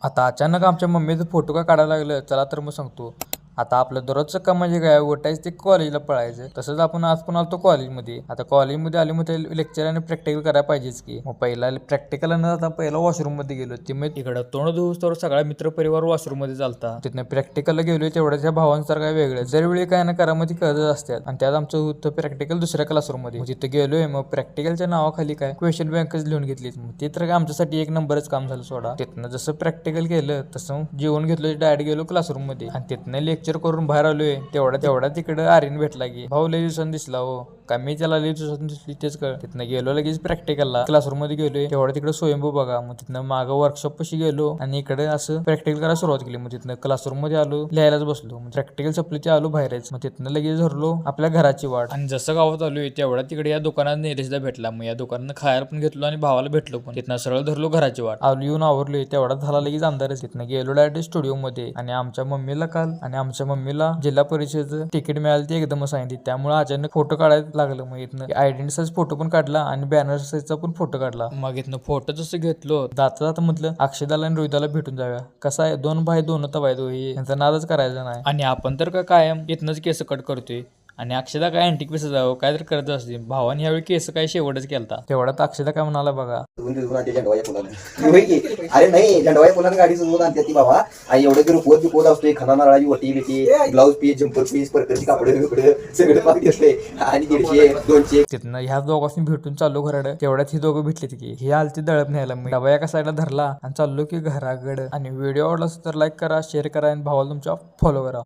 आता अचानक आमच्या मम्मीचं फोटो का काढायला लागलं, चला तर मग सांगतो. आता आपलं दररोजचं काम म्हणजे काय, उठायचं ते कॉलेजला पळायचं. तसंच आपण आज पण आलतो कॉलेजमध्ये. आता कॉलेजमध्ये आले मग ते लेक्चर आणि प्रॅक्टिकल करायला पाहिजेच की. मग पहिला प्रॅक्टिकल न आता पहिला वॉशरूम मध्ये गेलो. ते मग इकडं तोंड धुवूस तर सगळा मित्रपरिवार वॉशरूम मध्ये चालता. तिथनं प्रॅक्टिकलला गेलो, तेवढ्या भावांचं काय वेगळं. दरवेळी काय ना करामध्ये करत असतात. आणि त्यात आमचं होतं प्रॅक्टिकल दुसऱ्या क्लासरूम मध्ये. तिथं गेलोय, मग प्रॅक्टिकलच्या नावाखाली काय क्वेश्चन बँकच लिहून घेतली. ते तर काय आमच्यासाठी एक नंबरच काम झालं सोडा. तिथनं जसं प्रॅक्टिकल केलं तसं जेवण घेतलं, डायरेक्ट गेलो क्लासरूम मध्ये. आणि तिथनं लेक्चर करून बाहेर आलोय, तेवढा तिकडं आर्यन भेटला की, भाऊ लय दिवसांनी दिसला हो. का मी त्याला लय दिवसांनी दिसली तेच कळ. तिथनं गेलो लगेच प्रॅक्टिकलला. क्लासरूम मध्ये गेलोय, तेवढा तिकडे स्वयंभू बघा. मग तिथनं मागं वर्कशॉप पशी गेलो आणि इकडे असं प्रॅक्टिकल करायला सुरुवात केली. मग तिथनं क्लासरूम मध्ये आलो, लिहायलाच बसलो. मग प्रॅक्टिकल संपली ते आलो बाहेरच. मग तिथनं लगेच धरलो आपल्या घराची वाट. आणि जसं गावात आलोय तेवढा तिकडे या दुकानात नेलेसला भेटला. मग या दुकानात खायला पण घेतलो आणि भावाला भेटलो पण. तिथनं सरळ धरलो घराची वाट. आलो, येऊन आवरलोय, तेवढा झाला लगेच अंधारच. तिथनं गेलो डायरेक्ट स्टुडिओ मध्ये. आणि आमच्या मम्मीला जिल्हा परिषदेचं तिकीट मिळालं ते एकदम सांगितली. त्यामुळे अचानक फोटो काढायला लागलं. मग इथनं आयडेंटिटी साईज फोटो पण काढला आणि बॅनर साईजचा पण फोटो काढला. मग इथनं फोटो जसं घेतलो, जाता म्हटलं अक्षदाला आणि रोहिताला भेटून जाऊया. कसं आहे, दोन भाई दोन तवाय दो, हे यांचा नादच करायचा नाही. आणि आपण तर कायम इथनच केस कट करतोय. आणि अक्षदा काय अँटिक पीस जावं काय तर करत असते. भावाने यावेळी केस काय शेवटच केलता. तेवढ्यात अक्षदा काय म्हणाला बघा, अरे नाही झंडवाई मुलांना गाडी सुरू आणते ती बाबा. आणि एवढं रुपवत बिपवत असतोय, खना नारळाची वटी बिटी, ब्लाऊज पीस, जम्पर पीस, परकरची कापडे बिकडे सगळे पाक घेतले. आणि 150 200. तिथनं ह्या दोघांनी भेटून चाललो घराकडे. तेवढ्यात ही दोघं भेटलीत की, हे आलती दळप न्यायला. मी डबा एका साईडला धरला आणि चाललो की घराकडे. आणि व्हिडिओ आवडला तर लाईक करा, शेअर करा आणि भावाला तुमच्या फॉलो करा.